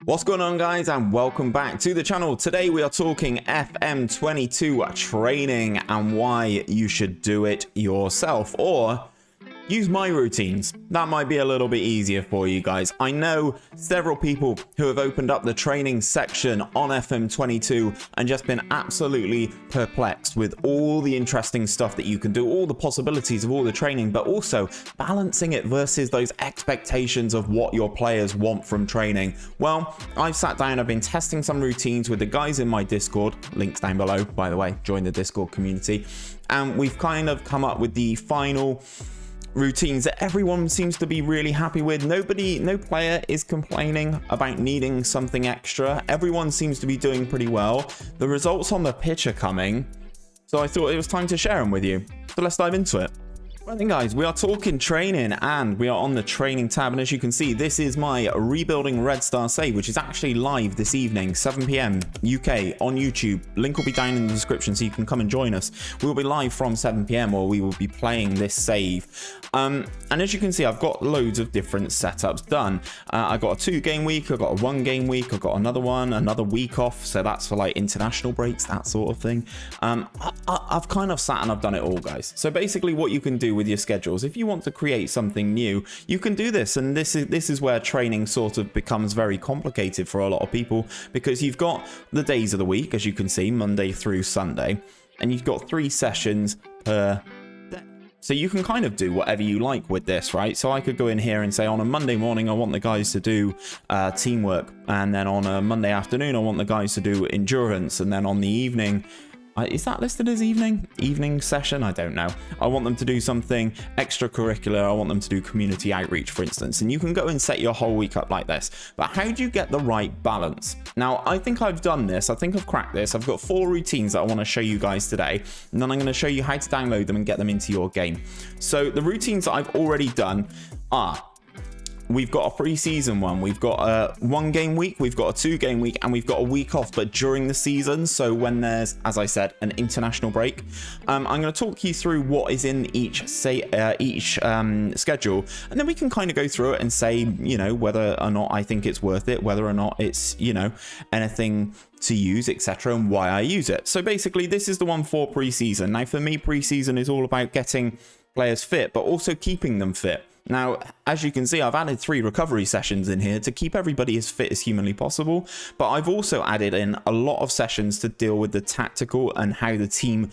What's going on, guys, and welcome back to the channel. Today we are talking FM22 training and why you should do it yourself or use my routines. That might be a little bit easier for you guys. I know several people who have opened up the training section on FM22 and just been absolutely perplexed with all the interesting stuff that you can do, all the possibilities of all the training, but also balancing it versus those expectations of what your players want from training. Well, I've sat down, I've been testing some routines with the guys in my Discord, links down below, by the way, join the Discord community, and we've kind of come up with the final routines that everyone seems to be really happy with. No player is complaining about needing something extra. Everyone seems to be doing pretty well. The results on the pitch are coming, so I thought it was time to share them with you. So let's dive into it. Well then, guys, we are talking training and we are on the training tab, and as you can see, this is my rebuilding Red Star save, which is actually live this evening, 7 PM UK on YouTube. Link will be down in the description so you can come and join us. We will be live from 7 PM where we will be playing this save. And as you can see, I've got loads of different setups done. I've got a 2-game week, I've got a 1-game week, I've got another one, another week off, so that's for like international breaks, that sort of thing. I've kind of sat and I've done it all, guys. So basically what you can do with your schedules, if you want to create something new, you can do this, and this is where training sort of becomes very complicated for a lot of people, because you've got the days of the week, as you can see, Monday through Sunday, and you've got 3 sessions per day. So you can kind of do whatever you like with this, right? So I could go in here and say on a Monday morning I want the guys to do teamwork, and then on a Monday afternoon I want the guys to do endurance, and then on the evening, is that listed as evening session? I don't know. I want them to do something extracurricular. I want them to do community outreach, for instance. And you can go and set your whole week up like this. But how do you get the right balance? Now, I think I've done this. I think I've cracked this. I've got 4 routines that I want to show you guys today. And then I'm going to show you how to download them and get them into your game. So the routines that I've already done are: we've got a pre-season one, we've got a 1-game week, we've got a 2-game week, and we've got a week off, but during the season. So when there's, as I said, an international break, I'm going to talk you through what is in each schedule, and then we can kind of go through it and say, you know, whether or not I think it's worth it, whether or not it's, you know, anything to use, etc., and why I use it. So basically, this is the one for pre-season. Now, for me, pre-season is all about getting players fit, but also keeping them fit. Now, as you can see, I've added 3 recovery sessions in here to keep everybody as fit as humanly possible, but I've also added in a lot of sessions to deal with the tactical and how the team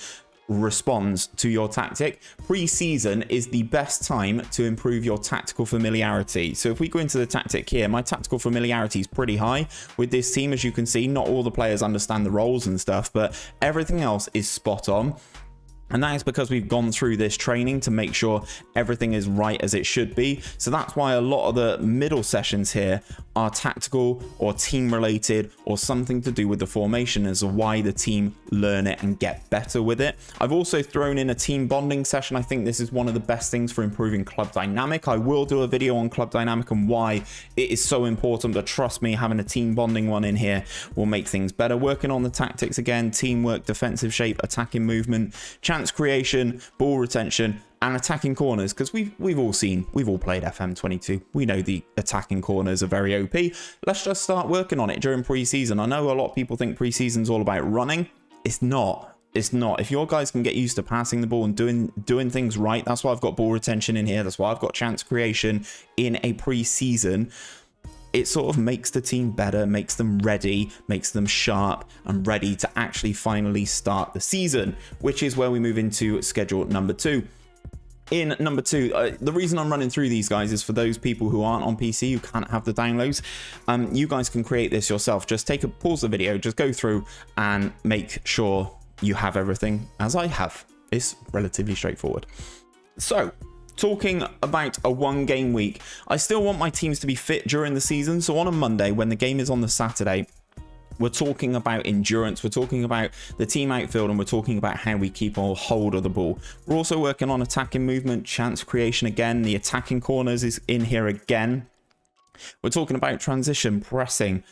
responds to your tactic. Pre-season is the best time to improve your tactical familiarity. So if we go into the tactic here, my tactical familiarity is pretty high with this team. As you can see, not all the players understand the roles and stuff, but everything else is spot on. And that is because we've gone through this training to make sure everything is right as it should be. So that's why a lot of the middle sessions here are tactical or team related or something to do with the formation as to why the team learn it and get better with it. I've also thrown in a team bonding session. I think this is one of the best things for improving club dynamic. I will do a video on club dynamic and why it is so important, but trust me, having a team bonding one in here will make things better. Working on the tactics again, teamwork, defensive shape, attacking movement, chance creation, ball retention, and attacking corners, because we've all played FM22. We know the attacking corners are very OP. Let's just start working on it during pre-season. I know a lot of people think pre-season's all about running. It's not. It's not. If your guys can get used to passing the ball and doing things right, that's why I've got ball retention in here. That's why I've got chance creation in a pre-season. It sort of makes the team better, makes them ready, makes them sharp and ready to actually finally start the season, which is where we move into schedule number 2. In number 2, the reason I'm running through these, guys, is for those people who aren't on PC, who can't have the downloads. You guys can create this yourself. Just pause the video, just go through and make sure you have everything as I have. It's relatively straightforward. So, talking about a 1-game week, I still want my teams to be fit during the season. So on a Monday, when the game is on the Saturday, we're talking about endurance, we're talking about the team outfield, and we're talking about how we keep a hold of the ball. We're also working on attacking movement, chance creation again. The attacking corners is in here again. We're talking about transition, pressing,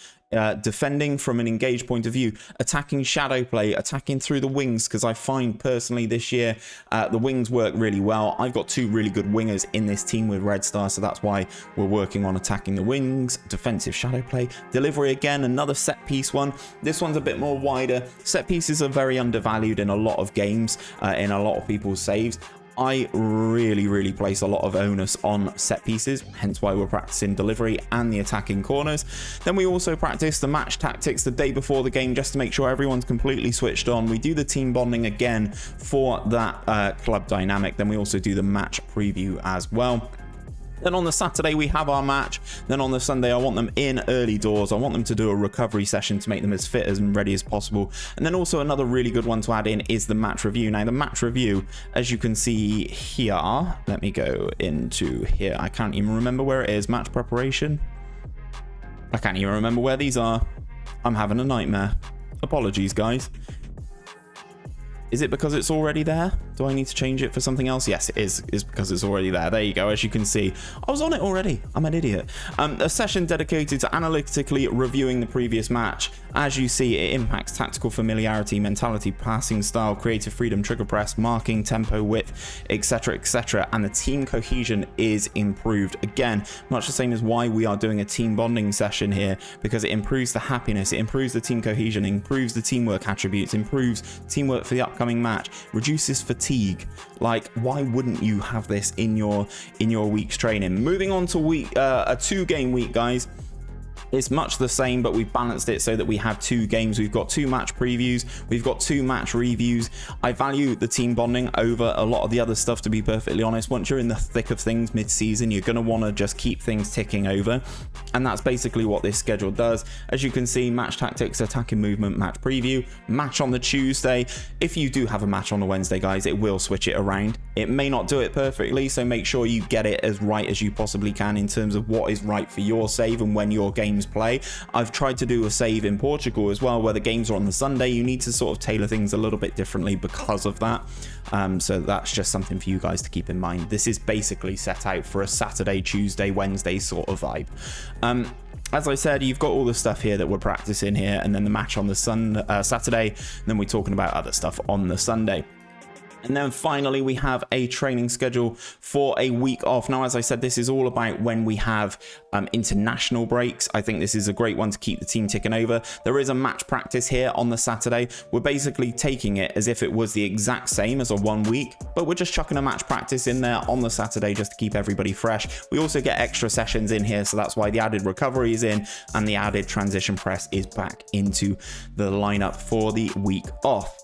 defending from an engaged point of view, attacking shadow play, attacking through the wings, because I find personally this year the wings work really well. I've got two really good wingers in this team with Red Star, so that's why we're working on attacking the wings, defensive shadow play, delivery again, another set piece one. This one's a bit more wider. Set pieces are very undervalued in a lot of games, in a lot of people's saves. I really place a lot of onus on set pieces, hence why we're practicing delivery and the attacking corners. Then we also practice the match tactics the day before the game, just to make sure everyone's completely switched on. We do the team bonding again for that club dynamic. Then we also do the match preview as well. Then on the Saturday, we have our match. Then on the Sunday, I want them in early doors. I want them to do a recovery session to make them as fit and ready as possible. And then also another really good one to add in is the match review. Now, the match review, as you can see here, let me go into here. I can't even remember where it is. Match preparation. I can't even remember where these are. I'm having a nightmare. Apologies, guys. Is it because it's already there? Do I need to change it for something else? Yes, it is. It's because it's already there. There you go. As you can see, I was on it already. I'm an idiot. A session dedicated to analytically reviewing the previous match. As you see, it impacts tactical familiarity, mentality, passing style, creative freedom, trigger press, marking, tempo, width, etc., etc. And the team cohesion is improved. Again, much the same as why we are doing a team bonding session here, because it improves the happiness, it improves the team cohesion, improves the teamwork attributes, improves teamwork for the upcoming match, reduces fatigue. Like, why wouldn't you have this in your week's training? Moving on to a 2-game week, guys. It's much the same, but we've balanced it so that we have 2 games. We've got 2 match previews. We've got 2 match reviews. I value the team bonding over a lot of the other stuff, to be perfectly honest. Once you're in the thick of things mid-season, you're going to want to just keep things ticking over. And that's basically what this schedule does. As you can see, match tactics, attacking movement, match preview, match on the Tuesday. If you do have a match on the Wednesday, guys, it will switch it around. It may not do it perfectly, so make sure you get it as right as you possibly can in terms of what is right for your save and when your games play. I've tried to do a save in Portugal as well, where the games are on the Sunday. You need to sort of tailor things a little bit differently because of that. So that's just something for you guys to keep in mind. This is basically set out for a Saturday, Tuesday, Wednesday sort of vibe. As I said, you've got all the stuff here that we're practicing here, and then the match on the Saturday, and then we're talking about other stuff on the Sunday. And then finally, we have a training schedule for a week off. Now, as I said, this is all about when we have international breaks. I think this is a great one to keep the team ticking over. There is a match practice here on the Saturday. We're basically taking it as if it was the exact same as a 1 week, but we're just chucking a match practice in there on the Saturday just to keep everybody fresh. We also get extra sessions in here, so that's why the added recovery is in and the added transition press is back into the lineup for the week off.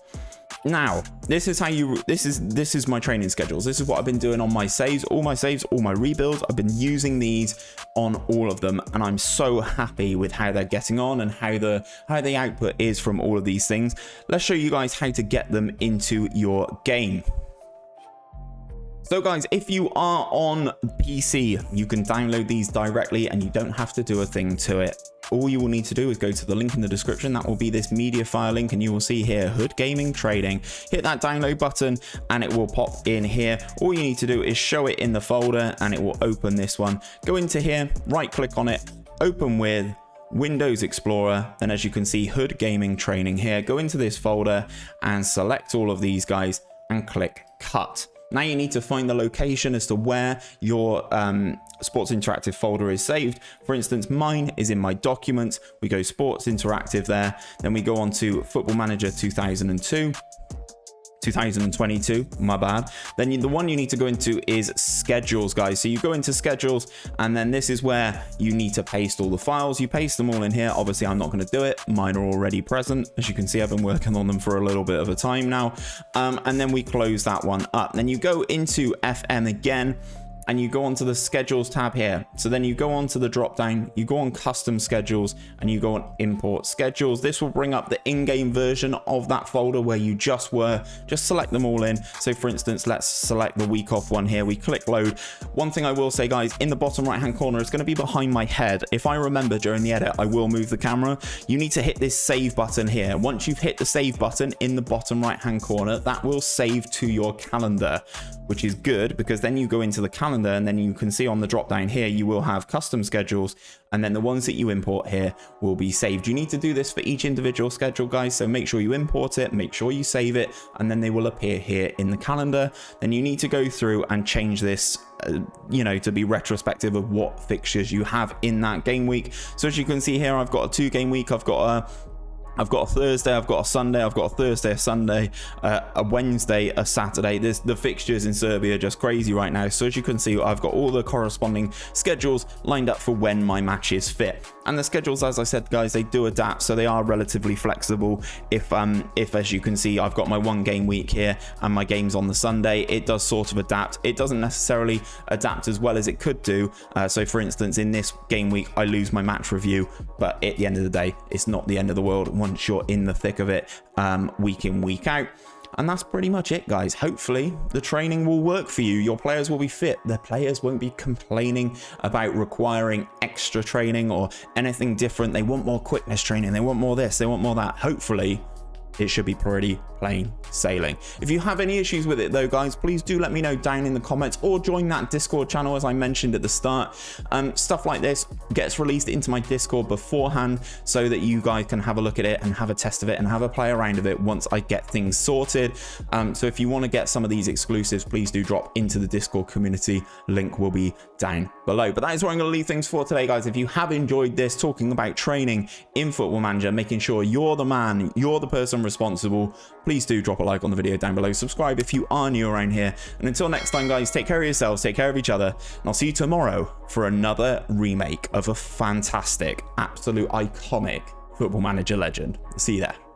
Now, this is my training schedules. This is what I've been doing on my saves, all my rebuilds. I've been using these on all of them, and I'm so happy with how they're getting on and how the output is from all of these things. Let's show you guys how to get them into your game. So guys, if you are on PC, you can download these directly and you don't have to do a thing to it. All you will need to do is go to the link in the description. That will be this media file link, and you will see here 𝘼𝙗 Gaming Trading. Hit that download button and it will pop in here. All you need to do is show it in the folder and it will open this one. Go into here, right click on it, open with Windows Explorer, and as you can see 𝘼𝙗 Gaming Training here. Go into this folder and select all of these guys and click cut. Now you need to find the location as to where your Sports Interactive folder is saved. For instance, mine is in my documents. We go Sports Interactive there. Then we go on to Football Manager 2022, my bad. Then the one you need to go into is schedules, guys. So you go into schedules, and then this is where you need to paste all the files. You paste them all in here. Obviously, I'm not going to do it. Mine are already present. As you can see, I've been working on them for a little bit of a time now. And then we close that one up. Then you go into FM again, and you go onto the schedules tab here. So then you go onto the drop down, you go on custom schedules, and you go on import schedules. This will bring up the in-game version of that folder where you just select them all in. So for instance, let's select the week off one here. We click load. One thing I will say, guys, in the bottom right hand corner, it's going to be behind my head. If I remember during the edit, I will move the camera. You need to hit this save button here. Once you've hit the save button in the bottom right hand corner, that will save to your calendar, which is good because then you go into the calendar calendar, and then you can see on the drop down here, you will have custom schedules, and then the ones that you import here will be saved. You need to do this for each individual schedule, guys, so make sure you import it, make sure you save it, and then they will appear here in the calendar. Then you need to go through and change this you know, to be retrospective of what fixtures you have in that game week. So as you can see here, I've got a 2-game week. I've got a Thursday, I've got a Sunday, I've got a Thursday, a Sunday, a Wednesday, a Saturday. The fixtures in Serbia are just crazy right now. So as you can see, I've got all the corresponding schedules lined up for when my matches fit. And the schedules, as I said, guys, they do adapt, so they are relatively flexible. If as you can see, I've got my 1-game week here and my games on the Sunday, it does sort of adapt. It doesn't necessarily adapt as well as it could do. So for instance, in this game week, I lose my match review, but at the end of the day, it's not the end of the world once you're in the thick of it, week in, week out. And that's pretty much it, guys. Hopefully the training will work for you. Your players will be fit. The players won't be complaining about requiring extra training or anything different. They want more quickness training. They want more this. They want more that. Hopefully it should be pretty plain sailing. If you have any issues with it though, guys, please do let me know down in the comments, or join that Discord channel as I mentioned at the start. Stuff like this gets released into my Discord beforehand so that you guys can have a look at it and have a test of it and have a play around of it once I get things sorted. So if you want to get some of these exclusives, please do drop into the Discord community. Link will be down below. But that is where I'm going to leave things for today, guys. If you have enjoyed this, talking about training in Football Manager, making sure you're the man, you're the person responsible, please do drop a like on the video down below. Subscribe if you are new around here. And until next time, guys, take care of yourselves, take care of each other, and I'll see you tomorrow for another remake of a fantastic, absolute iconic Football Manager legend. See you there.